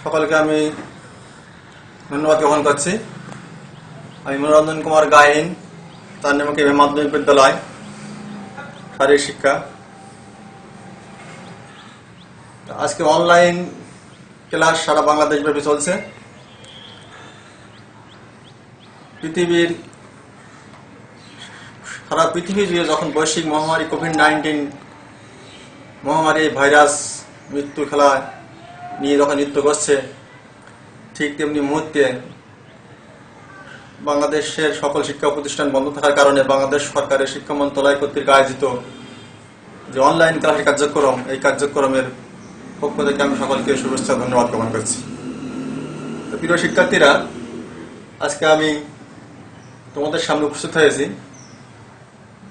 সকলকে আমি ধন্যবাদ জ্ঞাপন করছি। আমি মনোরঞ্জন কুমার গাইন, তার নামে মাধ্যমিক বিদ্যালয়, শারীরিক শিক্ষা। আজকে অনলাইন ক্লাস সারা বাংলাদেশ ব্যাপী চলছে। সারা পৃথিবী জুড়ে যখন বৈশ্বিক মহামারী কোভিড-19 মহামারী ভাইরাস মৃত্যু খেলা নিয়ে যখন নৃত্য করছে, ঠিক তেমনি মুহূর্তে বাংলাদেশের সকল শিক্ষা প্রতিষ্ঠান বন্ধ থাকার কারণে বাংলাদেশ সরকারের শিক্ষা মন্ত্রণালয় কর্তৃক আয়োজিত যে অনলাইন ক্লাসের কার্যক্রম, এই কার্যক্রমের পক্ষ থেকে আমি সকলকে শুভেচ্ছা ধন্যবাদ জ্ঞাপন করছি। প্রিয় শিক্ষার্থীরা, আজকে আমি তোমাদের সামনে উপস্থিত হয়েছি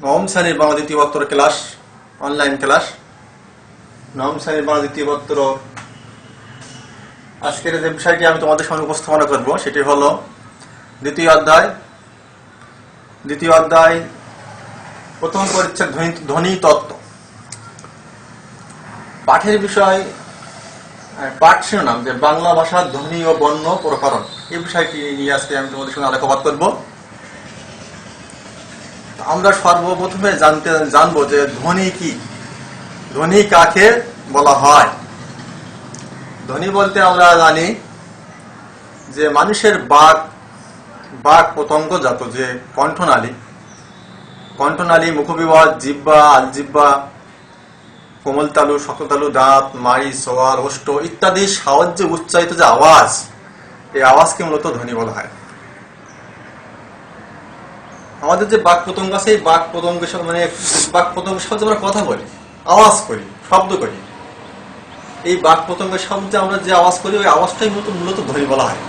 নবম শ্রেণীর বাংলা দ্বিতীয় পত্র ক্লাস, অনলাইন ক্লাস। নবম শ্রেণীর বাংলা দ্বিতীয় পত্র আজকের যে বিষয়টি আমি তোমাদের সামনে উপস্থাপনা করব সেটি হলো দ্বিতীয় অধ্যায় প্রথম পরিচ্ছেদ ধ্বনি তত্ত্ব। পাঠের বিষয়, পাঠ শিরোনাম যে বাংলা ভাষার ধ্বনি ও বর্ণ প্রকরণ, এই বিষয়টি নিয়ে আজকে আমি তোমাদের সঙ্গে আলোকপাত করব। আমরা সর্বপ্রথমে জানবো যে ধ্বনি কি, ধ্বনি কাকে বলা হয়। ধ্বনি বলতে আমরা জানি যে মানুষের বাক পতঙ্গজাত যে কণ্ঠনালী, মুখবিভাগ, জিহ্বা, আলজিহ্বা, কোমলতালু, শক্ততালু, দাঁত, মাড়ি, সোয়াল, ওষ্ঠ ইত্যাদি সাহায্যে উচ্চারিত যে আওয়াজ, এই আওয়াজকে মূলত ধ্বনি বলা হয়। আমাদের যে বাক পতঙ্গ আছে, এই বাক পতঙ্গের সাথে আমরা কথা বলি, আওয়াজ করি, শব্দ করি। এই বাক পতঙ্গের শব্দে আমরা যে আওয়াজ করি, ওই আওয়াজটাই মূলত ধ্বনি বলা হয়।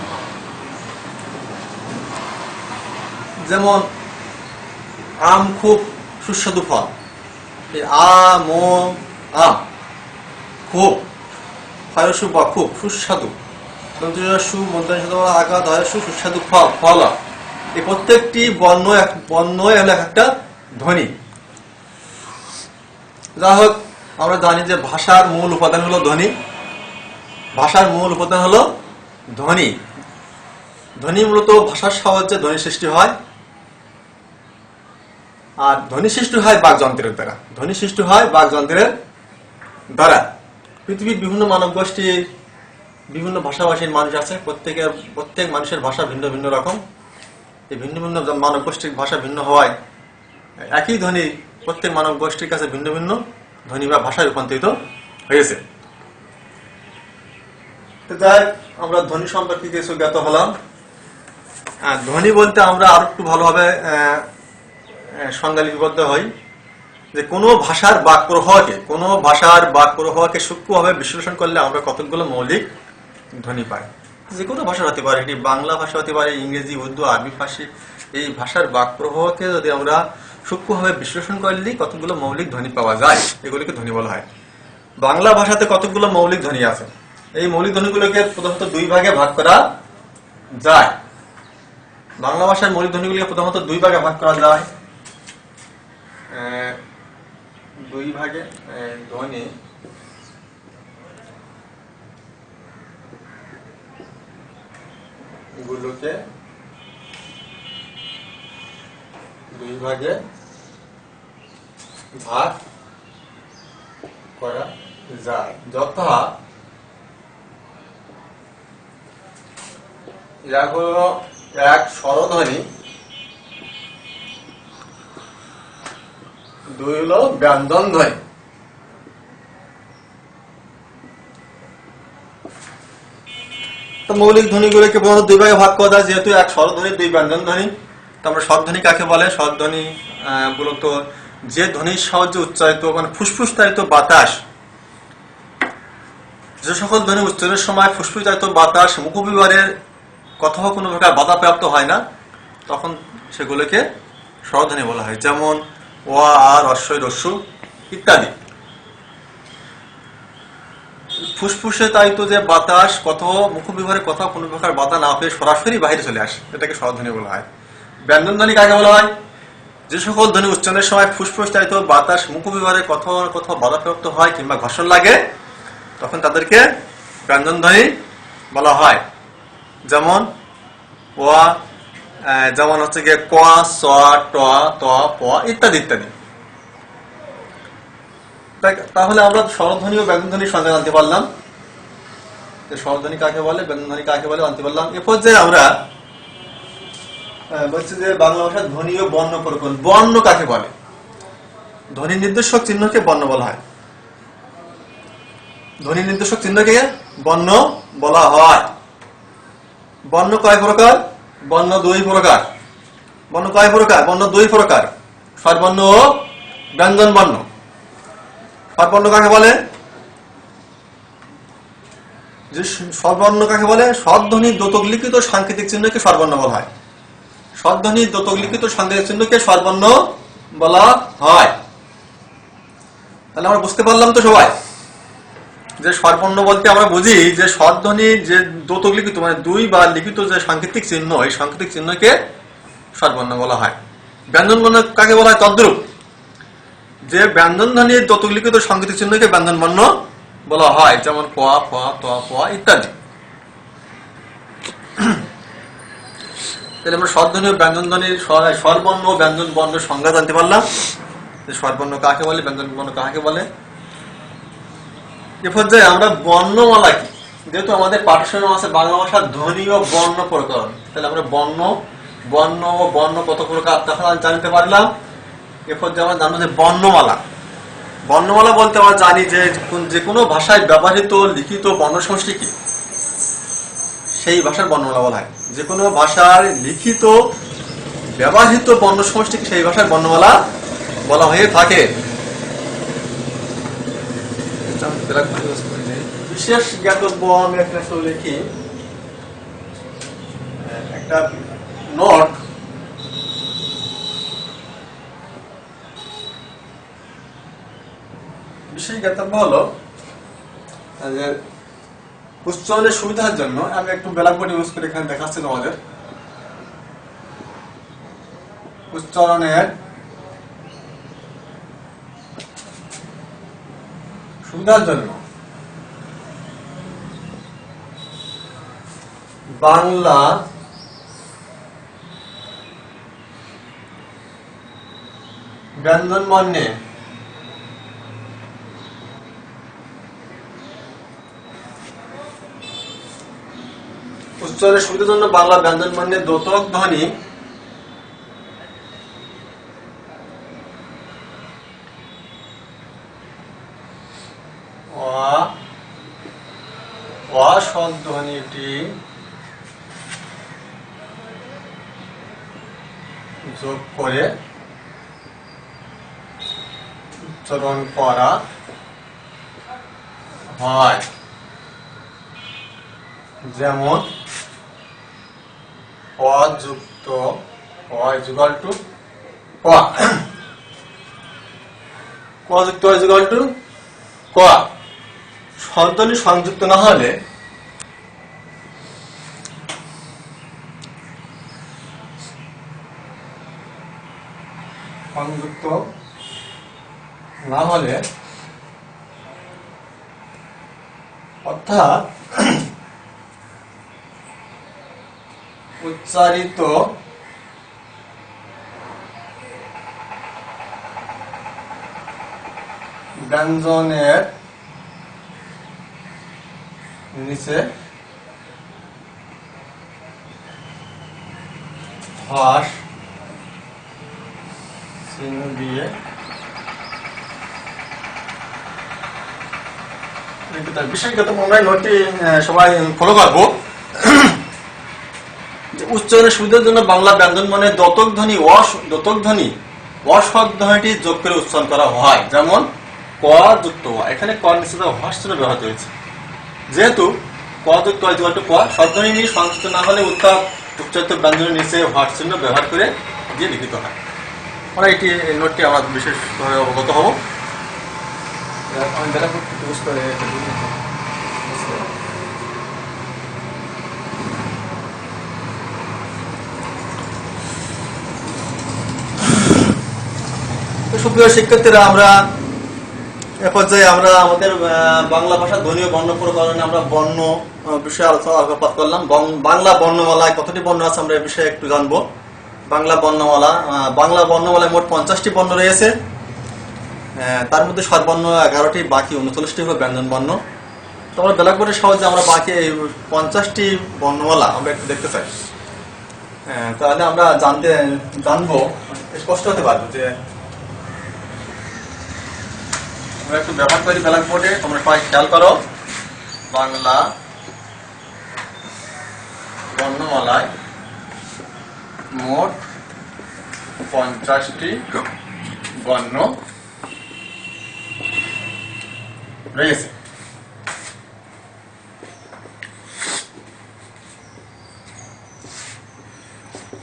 যেমন আম খুব সুস্বাদু ফল, এই আম খুব হয়সু বা খুব সুস্বাদু, সুস্বাদু ফল, এই প্রত্যেকটি বর্ণ হলো একটা ধ্বনি। যা হোক, আমরা জানি যে ভাষার মূল উপাদান হলো ধ্বনি। ধ্বনি মূলত ভাষার সাহায্যে ধ্বনি সৃষ্টি হয়, আর ধ্বনি সৃষ্টি হয় বাকযন্ত্রের দ্বারা। পৃথিবীর বিভিন্ন মানব গোষ্ঠীর বিভিন্ন ভাষাভাষীর মানুষ আছে। প্রত্যেক মানুষের ভাষা ভিন্ন ভিন্ন রকম। এই ভিন্ন ভিন্ন মানব গোষ্ঠীর ভাষা ভিন্ন হওয়ায় একই ধ্বনি প্রত্যেক মানব গোষ্ঠীর কাছে ভিন্ন ভিন্ন ধ্বনি বা ভাষায় রূপান্তরিত হয়েছে। তাই আমরা ধ্বনি সম্পর্কে কিছু জ্ঞাত হলাম। ধ্বনি বলতে আমরা আরো একটু ভালোভাবে সংজ্ঞা লিপিবদ্ধ হই যে কোনো ভাষার বাক প্রবাহকে সূক্ষ্মভাবে বিশ্লেষণ করলে আমরা কতগুলো মৌলিক ধ্বনি পাই। যে কোনো ভাষা হতে পারে, এটি বাংলা ভাষা হতে পারে, ইংরেজি, উর্দু, আরবি ফার্সি। এই ভাষার বাক প্রবাহকে যদি আমরা সূক্ষ্মভাবে বিশ্লেষণ করলে কতগুলো মৌলিক ধ্বনি পাওয়া যায়, এগুলিকে ধ্বনি বলা হয়। বাংলা ভাষাতে কতগুলো মৌলিক ধ্বনি আছে, এই মৌলিক ধ্বনিগুলোকে প্রথমত দুই ভাগে ভাগ করা যায়। বাংলা ভাষার মৌলিক ধ্বনিগুলিকে প্রথমত দুই ভাগে ভাগ করা যায়। দুই ভাগে ধ্বনি গুলোকে দুই ভাগে ভাগ করা যায়, যথা এক স্বরধ্বনি, দুই হলো ব্যঞ্জন ধ্বনি। তো মৌলিক ধ্বনিগুলোকে প্রধানত দুই ভাগে ভাগ করা যায়, যেহেতু এক স্বরধ্বনি, দুই ব্যঞ্জন ধ্বনি। তো আমরা স্বরধ্বনি কাকে বলে? স্বরধ্বনি মূলত যে ধ্বনির সাহায্যে উচ্চারিত, মানে ফুসফুসচারিত বাতাস, যে সকল ধ্বনি উচ্চারণের সময় ফুসফুসচারিত বাতাস মুখবিভাগের কোথাও কোনো প্রকার বাধাপ্রাপ্ত হয় না, তখন সেগুলোকে স্বরধ্বনি বলা হয়। যেমন অ, আ, হ্রস্বই, হ্রস্ব ইত্যাদি। ফুসফুসে তাড়িত যে বাতাস কোথাও মুখবিভাগে কোথাও কোনো প্রকার বাধা না পেয়ে সরাসরি বাইরে চলে আসে, এটাকে স্বরধ্বনি বলা হয়। ব্যঞ্জন ধ্বনি কাকে বলা হয়? যে সকল ধ্বনি উচ্চারণের সময় ফুসফুস চালিত বাতাস মুখবিভাগে কোথাও কোথাও বাধাপ্রাপ্ত হয় কিংবা ঘর্ষণ লাগে, তখন তাদেরকে ব্যঞ্জন ধ্বনি বলা হয়, যেমন যেমন হচ্ছে গিয়ে ক, স, ট, ত, প ইত্যাদি ইত্যাদি। তাহলে আমরা স্বরধ্বনি ও ব্যঞ্জনধ্বনির সংজ্ঞা জানতে পারলাম, যে স্বরধ্বনি কাকে বলে, ব্যঞ্জনধ্বনি কাকে বলে জানতে পারলাম। এরপর যে আমরা বলছি যে বাংলা ভাষার ধ্বনি ও বর্ণ প্রকরণ। বর্ণ কাকে বলে? ধ্বনি নির্দেশক চিহ্নকে বর্ণ বলা হয়। ধ্বনি নির্দেশক চিহ্নকে বর্ণ বলা হয়। বর্ণ কয় প্রকার? বর্ণ দুই প্রকার। বর্ণ কয় প্রকার? বর্ণ দুই প্রকার, স্বরবর্ণ ও ব্যঞ্জন বর্ণ। স্বরবর্ণ কাকে বলে? যে স্বরবর্ণ কাকে বলে? স্বরধ্বনি দ্যোতক লিখিত সাংকেতিক চিহ্নকে স্বরবর্ণ বলা হয়। স্বরধ্বনি দ্যোতক লিখিত সাংকেতিক চিহ্নকে স্বরবর্ণ বলা হয়। তাহলে আমরা বুঝতে পারলাম তো সবাই, যে স্বরবর্ণ বলতে আমরা বুঝি যে স্বরধ্বনি যে দ্যোতক লিখিত মানে দুই বা লিখিত যে সাংকেতিক চিহ্ন, এই সাংকেতিক চিহ্নকে স্বরবর্ণ বলা হয়। ব্যঞ্জন বর্ণ কাকে বলা হয়? তদ্রূপ, যে ব্যঞ্জন ধ্বনির দ্যোতক লিখিত সাংকেতিক চিহ্নকে ব্যঞ্জন বর্ণ বলা হয়, যেমন ক, ফ, ত, প ইত্যাদি। তাহলে আমরা স্বরধ্বনি ও ব্যঞ্জন ধ্বনির স্বরবর্ণ ও ব্যঞ্জন বর্ণের সংজ্ঞা জানতে পারলাম, যে স্বরবর্ণ কাকে বলে, ব্যঞ্জন বর্ণ কাকে বলে। এ পর্যায়ে আমরা বর্ণমালা কি, যেহেতু আমাদের পাঠ্যক্রম আছে বাংলা ভাষার ধ্বনি ও বর্ণ প্রকরণ, তাহলে আমরা বর্ণ ও বর্ণ কত প্রকার তখন জানতে পারলাম। এ পর্যায়ে আমরা জানবো যে বর্ণমালা। বর্ণমালা বলতে আমরা জানি যে কোনো ভাষায় ব্যবহৃত লিখিত বর্ণ সমষ্টি কি, সেই ভাষার বর্ণমালা বলা হয়। যে কোনো ভাষার লিখিত ব্যবহৃত বর্ণ সমষ্টিকে সেই ভাষার বর্ণমালা বলা হয়ে থাকে। বিশেষ জ্ঞাতব্য আমি এখানে লিখি একটা নোট। বিশেষ জ্ঞাতব্য হলো যে উচ্চারণের সুবিধার জন্য আমি একটু ব্ল্যাকবোর্ড ইউজ করে এখানে দেখাচ্ছি তোমাদের। উচ্চারণের সুবিধার জন্য বাংলা ব্যঞ্জন বর্ণে উচ্চারণের সুবিধার জন্য বাংলা ব্যঞ্জন বর্ণে দ্যোতক ধ্বনি অস্বরধ্বনিটি যোগ করে উচ্চারণ করা হয়, যেমন অযুক্ত ইকুয়াল টু ক, কযুক্ত ইকুয়াল টু ক। স্বরধ্বনি সংযুক্ত না হলে অর্থাৎ উচ্চারিত ব্যঞ্জনের নিচে হ্রাস চিহ্ন দিয়ে বিশেষত আমরা নোটটি সবাই ফলো করবো। উচ্চারণের সুবিধার জন্য বাংলা ব্যঞ্জন মানে দ্যোতক ধ্বনি অস্বরধ্বনিটি যোগ করে উচ্চারণ করা হয়, যেমন ক যুক্ত অ। এখানে ক নিচে হ্রাস চিহ্ন ব্যবহৃত হয়েছে, যেহেতু ক যুক্ত ক স্বরধ্বনি নিয়ে সংযুক্ত না হলে উচ্চারিত ব্যঞ্জনের নিচে হ্রাস চিহ্ন ব্যবহার করে দিয়ে লিখিত হয়। আমরা এই নোটটি আমরা বিশেষভাবে অবগত হব। সুপ্রিয় শিক্ষার্থীরা, আমরা এ পর্যায়ে আমরা আমাদের বাংলা ভাষা ধ্বনি ও বর্ণ প্রকরণে আমরা বর্ণ বিষয়ে আলোকপাত করলাম। বাংলা বর্ণমালায় কতটি বর্ণ আছে আমরা এ বিষয়ে একটু জানবো। বাংলা বর্ণমালায় মোট 50টি বর্ণ রয়েছে। তার মধ্যে স্বরবর্ণ 11টি, বাকি 39টি হলো ব্যঞ্জন বর্ণ। তো আমরা ব্ল্যাকবোর্ডের সাহায্যে আমরা বাকি এই 50টি বর্ণমালা আমরা একটু দেখতে চাই। তাহলে আমরা জানবো, স্পষ্ট হতে পারবো যে আমরা একটু ব্যবহার করি ব্ল্যাকবোর্ডে। তোমরা সবাই খেয়াল করো, বাংলা বর্ণমালায় মোট 50টি বর্ণ রয়েছে।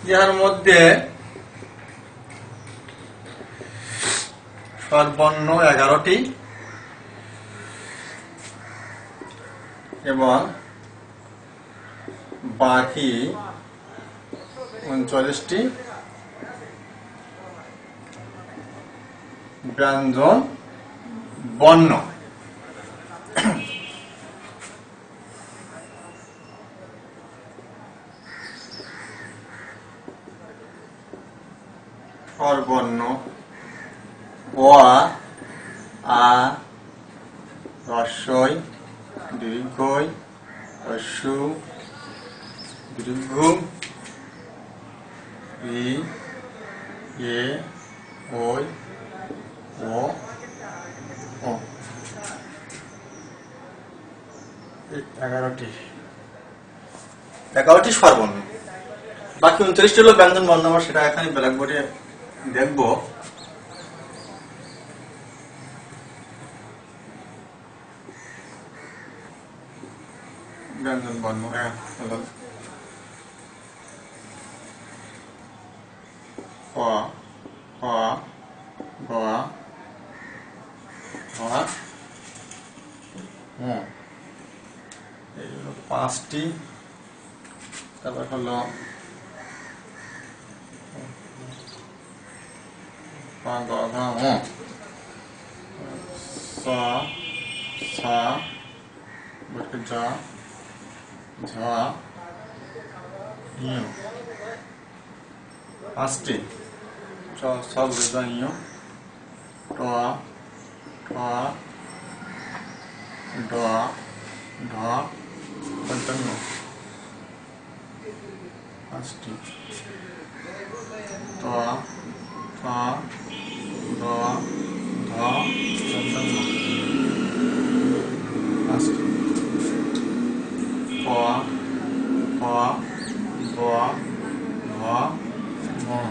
যার মধ্যে স্বরবর্ণ 11টি এবং বাকি 39টি ব্যঞ্জন বর্ণ। স্বরবর্ণ অ, আ, হ্রস্বই, দীর্ঘই, হ্রস্ব, দীর্ঘ, ই, এ, ওই, ও, ও। 11টি স্বরবর্ণ, বাকি 29টি হলো ব্যঞ্জন বর্ণ। আমরা সেটা এখানে ব্ল্যাকবোর্ডে দেখবো। ব্যঞ্জন বর্ণ হলো ক, খ, গ, ঘ, ঙ। এই হলো 5টি। তারপর হলো গ, ঘ, ঙ, স, ছ, জ, ঝ, ঞ। 5টি। চ, ছ, জ, ঞ, ট, ঠ, ড, ঢ, ঞ। 5টি। ট, ঠ, ড, ঢ, ঞ। 5টি। ক, খ, গ, ঘ, ঙ।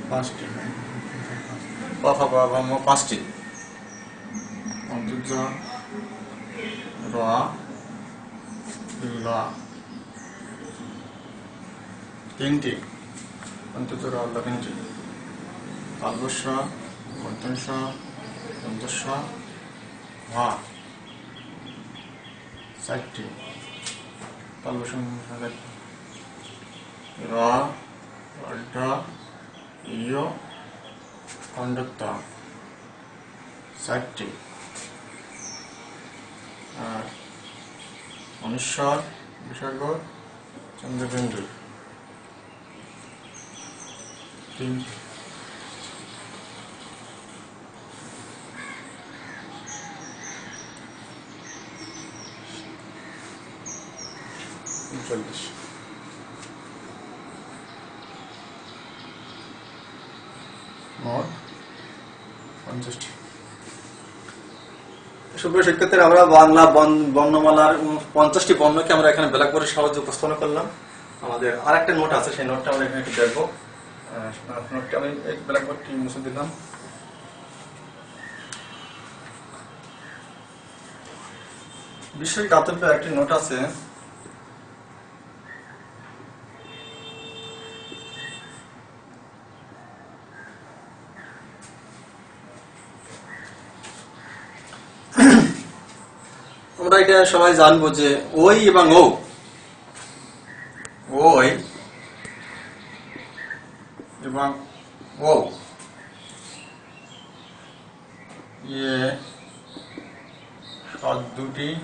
5টি। ক, খ, গ, ঘ, ঙ 5টি। জ, র, ল 3টি। র, ল 3টি। তালব্য শ, মূর্ধন্য ষ, দন্ত্য স, হ 4টি। তালব্য শ, র, ঢ, য়, খণ্ডত্ব 4টি। আর অনুস্বর, বিসর্গ, চন্দ্রবিন্দু 3টি। মোট 50টি। সুপ্রিয় শিক্ষার্থীরা, আমরা বাংলা বর্ণমালার 50টি বর্ণকে আমরা এখানে ব্ল্যাকবোর্ডের সাহায্যে উপস্থাপন করলাম। আমাদের আরেকটা নোট আছে, সেই নোটটা আমরা এখানে একটু দেখবো। নোটটা আমি ব্ল্যাকবোর্ডটি মুছে দিলাম। বিষয় দাতব্যের একটি নোট আছে। আমরা এটা সবাই জানবো যে ওই এবং ও, ওই এবং ও ইয়ে শব্দটিকে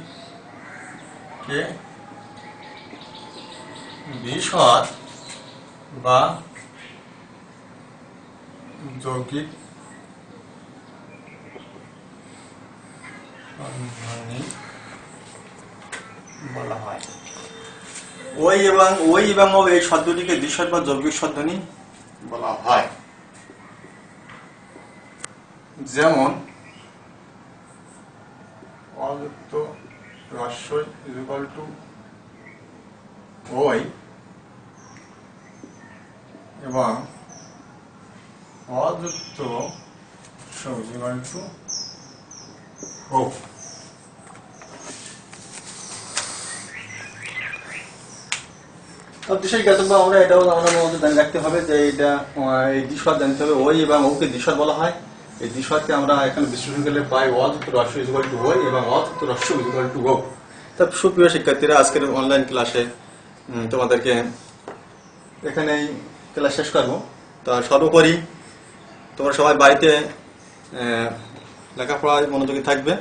বিশদ বা যৌগিক সন্ধানী বলা হয়। ওই এবং ও এই শব্দটিকে বিশদ বা যৌগিক সন্ধানী বলা হয়। যেমন অযুক্ত রস্বই ইকুয়াল টু ওই এবং অযুক্ত ইকুয়াল টু ও। বিশেষ জ্ঞাতব্য আমরা এটাও আমাদের মধ্যে জানি রাখতে হবে যে এটা এই দ্বিস্বর জানতে হবে। ওই এবং ওকে দ্বিস্বর বলা হয়। এই দ্বিস্বরকে আমরা এখানে বিশ্লেষণ করলে পাই অযুক্ত রস্ব ইকুয়াল টু ওই এবং অযুক্ত রস্ব ইকুয়াল টু ও। তা সুপ্রিয় শিক্ষার্থীরা, আজকের অনলাইন ক্লাসে তোমাদেরকে এখানে ক্লাস শেষ করবো। তা সর্বোপরি তোমরা সবাই বাড়িতে লেখাপড়ায় মনোযোগী থাকবে,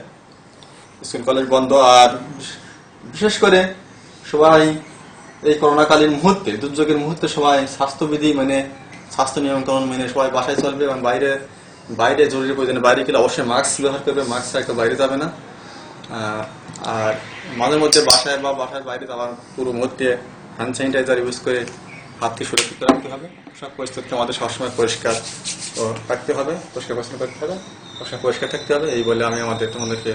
স্কুল কলেজ বন্ধ। আর বিশেষ করে সবাই এই করোনাকালীন মুহূর্তে, দুর্যোগের মুহূর্তে সবাই স্বাস্থ্যবিধি মানে স্বাস্থ্য নিয়মকানুন মেনে সবাই বাসায় চলবে এবং বাইরে জরুরি প্রয়োজনে বাইরে গেলে অবশ্যই মাস্ক ব্যবহার করবে, মাস্ক ছাড়া বাইরে যাবে না। আর মাঝে মধ্যে বাসায় বা বাসার বাইরে যাওয়ার পুরো মুহূর্তে হ্যান্ড স্যানিটাইজার ইউজ করে হাতকে সুরক্ষিত রাখতে হবে। সব পরিস্থিতি আমাদের সবসময় পরিষ্কার রাখতে হবে, পরিষ্কার পরিচ্ছন্ন করতে হবে, সবসময় পরিষ্কার থাকতে হবে। এই বলে আমি তোমাদেরকে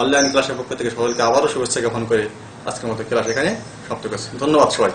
অনলাইন ক্লাসের পক্ষ থেকে সকলকে আবারও শুভেচ্ছা জ্ঞাপন করে আজকের মতো ক্লাস এখানে সমাপ্ত করছি। ধন্যবাদ সবাই।